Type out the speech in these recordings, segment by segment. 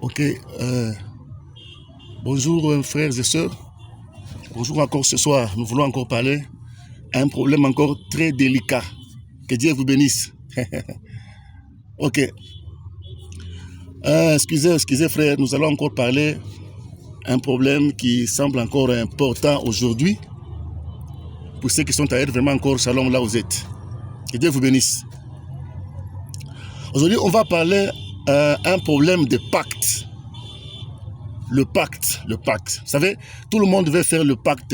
Ok. Bonjour frères et sœurs. Bonjour encore ce soir. Nous voulons encore parler à un problème encore très délicat. Que Dieu vous bénisse. Ok. Excusez frères, nous allons encore parler un problème qui semble encore important aujourd'hui. Pour ceux qui sont à être vraiment encore shalom là où vous êtes. Que Dieu vous bénisse. Aujourd'hui, on va parler un problème de pacte. Le pacte. Vous savez, tout le monde veut faire le pacte,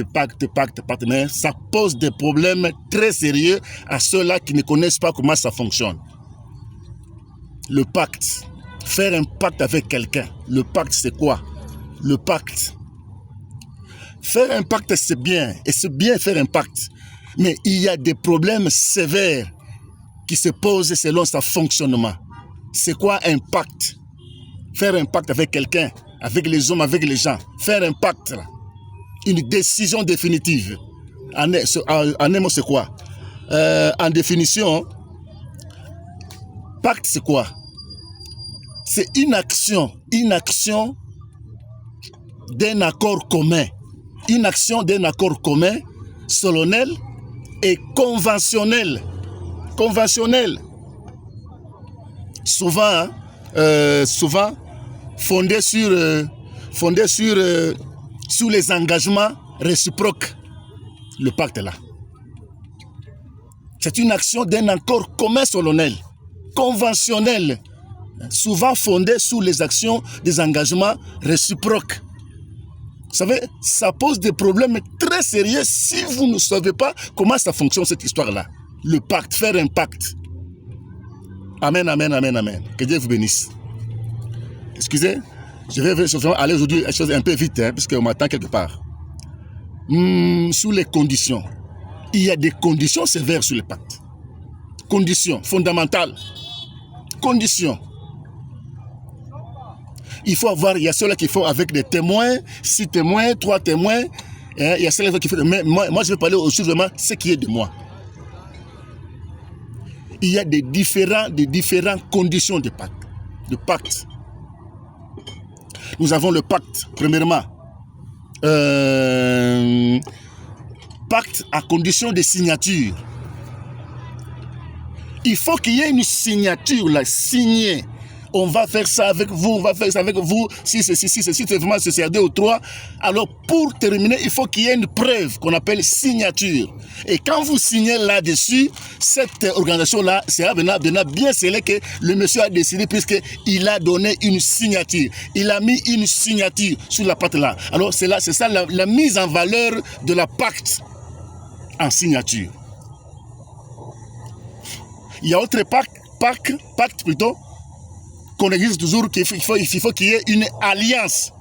mais ça pose des problèmes très sérieux à ceux-là qui ne connaissent pas comment ça fonctionne. Le pacte. Faire un pacte avec quelqu'un. Le pacte, c'est quoi? Le pacte. Faire un pacte, c'est bien. Et c'est bien faire un pacte. Mais il y a des problèmes sévères qui se posent selon son fonctionnement. C'est quoi un pacte? Faire un pacte avec quelqu'un, avec les hommes, avec les gens. Faire un pacte, une décision définitive. En un mot, c'est quoi? En définition, pacte, c'est quoi? C'est une action d'un accord commun. Une action d'un accord commun, solennel et conventionnel. Souvent fondé sur les engagements réciproques. Le pacte là. C'est une action d'un accord commun solennel, conventionnel, souvent fondé sur les actions des engagements réciproques. Vous savez, ça pose des problèmes très sérieux si vous ne savez pas comment ça fonctionne cette histoire-là. Le pacte, faire un pacte. Amen. Que Dieu vous bénisse. Excusez, je vais aller aujourd'hui à chose un peu vite, parce qu'on m'attend quelque part. Sous les conditions. Il y a des conditions sévères sur le pacte. Conditions fondamentales. Conditions. Il y a ceux-là qui font avec des témoins, 6 témoins, 3 témoins. Il y a ceux-là qui font. Mais moi, je vais parler aussi vraiment ce qui est de moi. Il y a des différentes conditions de pacte. Nous avons le pacte, premièrement. Pacte à condition de signature. Il faut qu'il y ait une signature là, signée. On va faire ça avec vous, on va faire ça avec vous. Si c'est vraiment c'est 2 ou 3. Alors, pour terminer, il faut qu'il y ait une preuve qu'on appelle signature. Et quand vous signez là-dessus, cette organisation-là, c'est maintenant bien scellé que le monsieur a décidé puisqu'il a donné une signature. Il a mis une signature sur la pacte-là. Alors, c'est ça la mise en valeur de la pacte en signature. Il y a autre pacte plutôt, qu'on existe toujours qu'il faut qu'il y ait une alliance.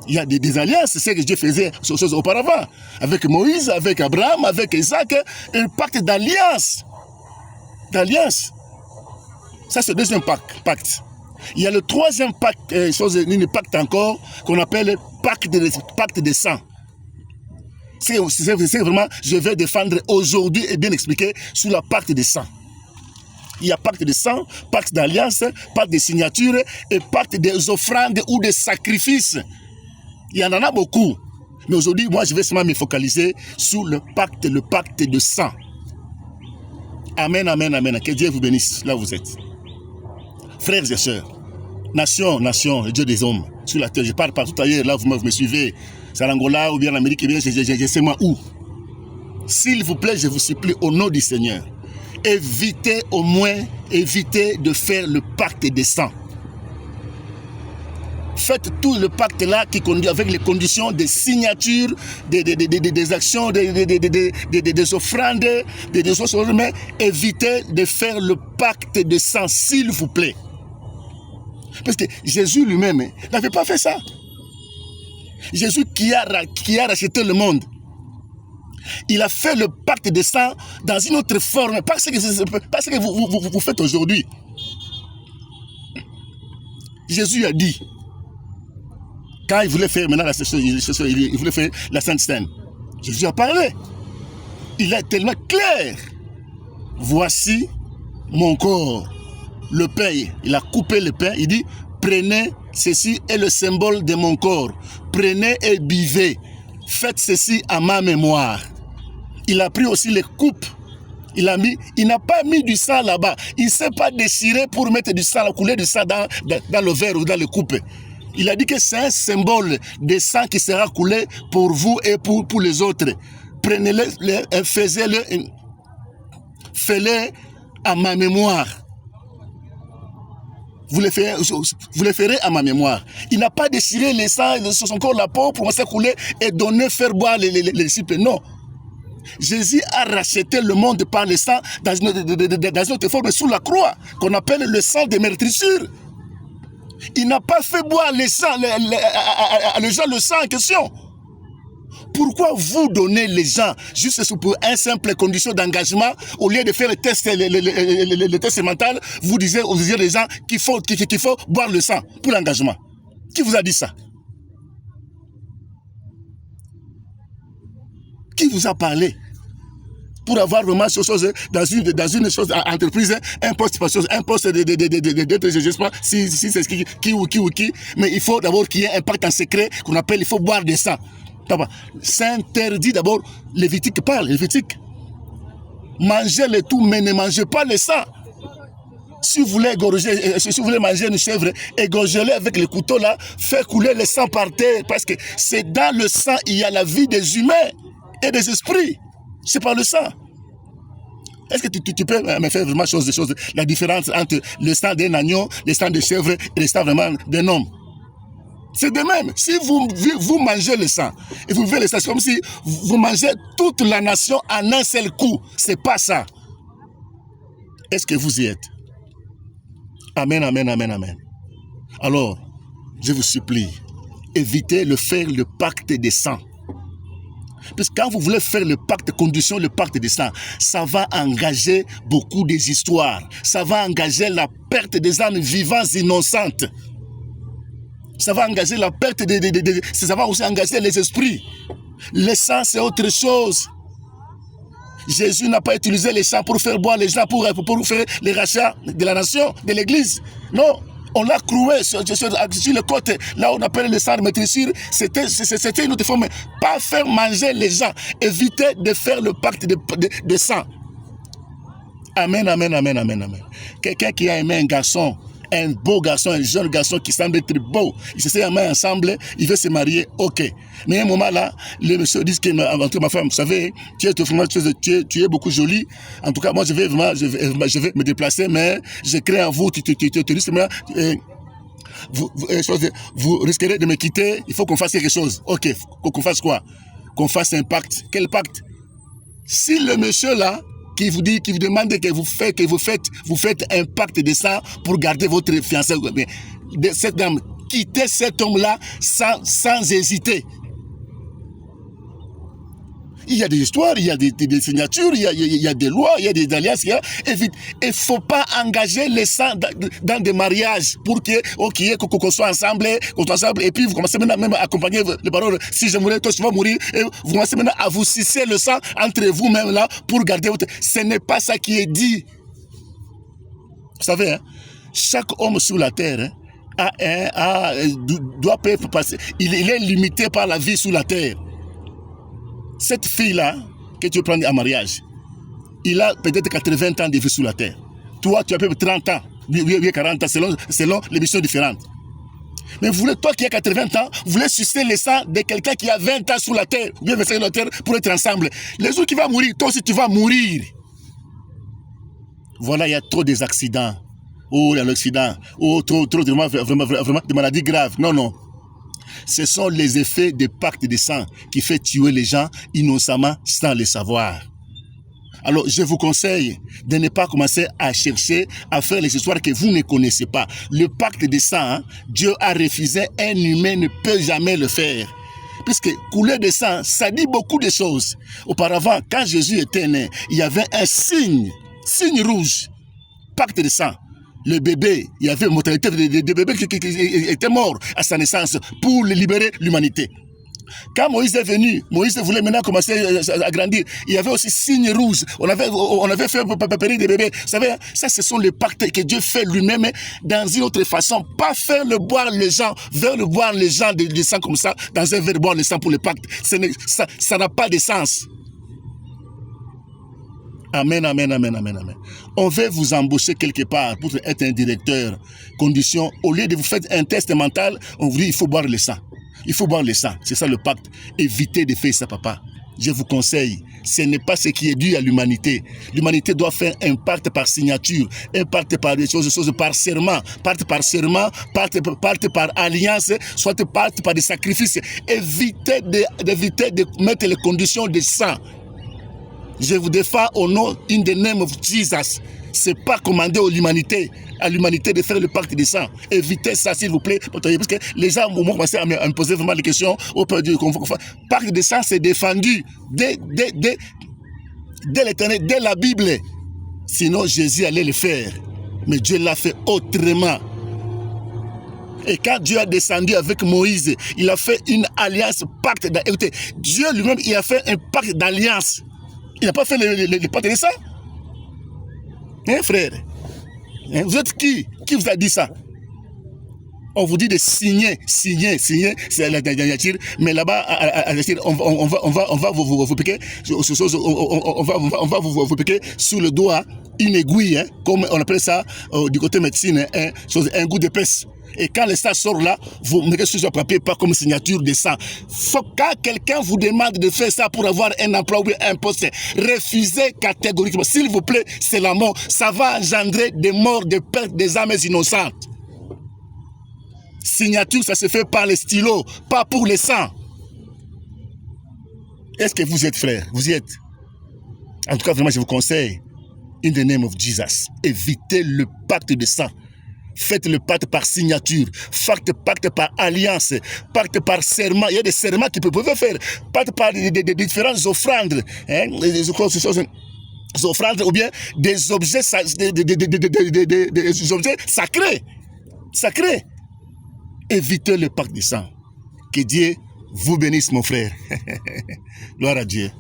Il y a des alliances, c'est ce que Dieu faisait auparavant. Avec Moïse, avec Abraham, avec Isaac, un pacte d'alliance. Ça, c'est le deuxième pacte. Il y a le troisième pacte, pacte encore, qu'on appelle pacte de sang. C'est vraiment, je vais défendre aujourd'hui et bien expliquer sur la pacte de sang. Il y a pacte de sang, pacte d'alliance, pacte de signature et pacte des offrandes ou des sacrifices. Il y en a beaucoup. Mais aujourd'hui, moi, je vais seulement me focaliser sur le pacte de sang. Amen. Que Dieu vous bénisse là où vous êtes. Frères et sœurs, nation, le Dieu des hommes, sur la terre. Je parle partout ailleurs, là, vous me suivez. C'est en Angola ou bien en Amérique, je sais moi où. S'il vous plaît, je vous supplie, au nom du Seigneur, évitez de faire le pacte des sang. Faites tout le pacte là qui conduit avec les conditions de signature, des actions, des offrandes, des choses, mais évitez de faire le pacte de sang, s'il vous plaît. Parce que Jésus lui-même n'avait pas fait ça. Jésus qui a racheté le monde. Il a fait le pacte de sang dans une autre forme, pas ce que vous faites aujourd'hui. Jésus a dit, quand il voulait faire maintenant il voulait faire la Sainte Seine, Jésus a parlé. Il est tellement clair. Voici mon corps. Le pain, il a coupé le pain, il dit, Prenez, ceci est le symbole de mon corps. Prenez et buvez. Faites ceci à ma mémoire. Il a pris aussi les coupes. Il n'a pas mis du sang là-bas. Il ne s'est pas déchiré pour mettre du sang, couler du sang dans le verre ou dans les coupes. Il a dit que c'est un symbole de sang qui sera coulé pour vous et pour les autres. Prenez-le, faites-le à ma mémoire. Vous le ferez à ma mémoire. Il n'a pas déchiré les sangs sur son corps, la peau, pour commencer à couler et donner, faire boire les disciples. Non. Jésus a racheté le monde par le sang dans une autre forme sous la croix, qu'on appelle le sang de meurtrissure. Il n'a pas fait boire les sang, les gens le sang en question. Pourquoi vous donnez les gens juste pour une simple condition d'engagement, au lieu de faire le test mental, vous disiez aux gens qu'il faut boire le sang pour l'engagement? Qui vous a dit ça? Qui vous a parlé? Pour avoir vraiment ces choses dans une chose, entreprise, un poste d'être, je ne sais pas si c'est qui ou qui, mais il faut d'abord qu'il y ait un pacte en secret qu'on appelle, il faut boire du sang. C'est interdit d'abord, Lévitique parle, Lévitique. Mangez le tout, mais ne mangez pas le sang. Si vous voulez manger une chèvre, égorgez-le avec le couteau là, faites couler le sang par terre, parce que c'est dans le sang, il y a la vie des humains et des esprits. C'est par le sang. Est-ce que tu peux me faire vraiment la différence entre le sang d'un agneau, le sang de chèvre et le sang vraiment d'un homme? C'est de même. Si vous mangez le sang, et vous buvez le sang, c'est comme si vous mangez toute la nation en un seul coup. C'est pas ça. Est-ce que vous y êtes? Amen, amen, amen, amen. Alors, je vous supplie, évitez de faire le pacte des sangs. Parce que quand vous voulez faire le pacte, condition le pacte des sangs, ça va engager beaucoup des histoires. Ça va engager la perte des âmes vivantes innocentes. Ça va engager la perte ça va aussi engager les esprits. Le sang, c'est autre chose. Jésus n'a pas utilisé le sang pour faire boire les gens, pour faire les rachats de la nation, de l'église. Non. On l'a cloué sur le côté, là on appelle le sang de meurtrissure, c'était une autre forme. Pas faire manger les gens, éviter de faire le pacte de sang. Amen, amen, amen, amen, amen. Quelqu'un qui a aimé un garçon, un beau garçon, un jeune garçon qui semble être beau, ils se sont mis ensemble, il veut se marier, ok. Mais à un moment là, le monsieur dit que ma femme, vous savez, tu es beaucoup jolie. En tout cas, moi je vais me déplacer, mais je crains en vous, vous risquerez de me quitter, il faut qu'on fasse quelque chose. Ok, qu'on fasse quoi? Qu'on fasse un pacte. Quel pacte? Si le monsieur là, qui vous demande que vous faites un pacte de sang pour garder votre fiancé, cette dame, quittez cet homme-là sans hésiter. Il y a des histoires, il y a des signatures, il y a des lois, il y a des alliances. Il ne faut pas engager les sangs dans des mariages pour qu'on soit ensemble, et puis vous commencez maintenant même à accompagner les paroles. Si je mourais, toi tu vas mourir. Et vous commencez maintenant à vous sucer le sang entre vous-même là pour garder votre... Ce n'est pas ça qui est dit. Vous savez, hein, chaque homme sur la terre doit passer. Il est limité par la vie sur la terre. Cette fille-là, que tu prends en mariage, il a peut-être 80 ans de vie sur la terre. Toi, tu as peut-être 30 ans, 40 ans, selon les missions différentes. Mais toi qui as 80 ans, vous voulez sucer le sang de quelqu'un qui a 20 ans sur la terre, ou bien 25 ans sur la terre, pour être ensemble. Les jours qui va mourir, toi aussi tu vas mourir. Voilà, il y a trop des accidents. Oh, il y a l'accident. Oh, trop vraiment de maladies graves. Non, non. Ce sont les effets des pactes de sang qui fait tuer les gens innocemment sans le savoir. Alors, je vous conseille de ne pas commencer à chercher à faire les histoires que vous ne connaissez pas. Le pacte de sang, Dieu a refusé, un humain ne peut jamais le faire. Puisque couler de sang, ça dit beaucoup de choses. Auparavant, quand Jésus était né, il y avait un signe rouge, pacte de sang. Le bébé, il y avait une mortalité de bébés qui étaient morts à sa naissance pour libérer l'humanité. Quand Moïse est venu, Moïse voulait maintenant commencer à grandir. Il y avait aussi signe rouge. On avait fait périr des bébés. Vous savez, ça, ce sont les pactes que Dieu fait lui-même dans une autre façon. Pas faire le boire les gens, vers le boire les gens du sang comme ça, dans un verre boire le sang pour le pacte. Ça n'a pas de sens. Amen, amen, amen, amen, amen. On veut vous embaucher quelque part pour être un directeur. Condition, au lieu de vous faire un test mental, on vous dit il faut boire le sang. Il faut boire le sang. C'est ça le pacte. Évitez de faire ça, papa. Je vous conseille. Ce n'est pas ce qui est dû à l'humanité. L'humanité doit faire un pacte par signature, un pacte par des choses par serment, pacte pacte par alliance, soit pacte par des sacrifices. Évitez de mettre les conditions de sang. Je vous défends au nom in the name of Jesus. C'est pas commandé à l'humanité de faire le pacte de sang. Évitez ça, s'il vous plaît, parce que les gens vont commencer à me poser vraiment des questions. Pacte de sang, c'est défendu dès l'éternel, dès la Bible. Sinon, Jésus allait le faire. Mais Dieu l'a fait autrement. Et quand Dieu a descendu avec Moïse, il a fait une alliance, pacte. Écoutez, Dieu lui-même, il a fait un pacte d'alliance. Il n'a pas fait le pacte de sang. Hein, frère? Hein, vous êtes qui? Qui vous a dit ça? On vous dit de signer, c'est la signature, mais là-bas, on va vous piquer, on va vous piquer sous le doigt une aiguille, hein, comme on appelle ça du côté médecine, un goût d'épaisse. Et quand le sang sort là, vous mettez sur ce papier pas comme signature de sang. Quand quelqu'un vous demande de faire ça pour avoir un emploi ou un poste, refusez catégoriquement. S'il vous plaît, c'est la mort. Ça va engendrer des morts, des pertes des âmes innocentes. Signature, ça se fait par les stylos, pas pour le sang. Est-ce que vous êtes frères? Vous y êtes? En tout cas, vraiment, je vous conseille, in the name of Jesus, évitez le pacte de sang. Faites le pacte par signature, faites pacte par alliance, pacte par serment. Il y a des serments que vous pouvez faire, pacte par des différentes offrandes, hein, des offrandes ou bien des objets, des objets sacrés. Évitez le pacte du sang. Que Dieu vous bénisse, mon frère. Gloire à Dieu.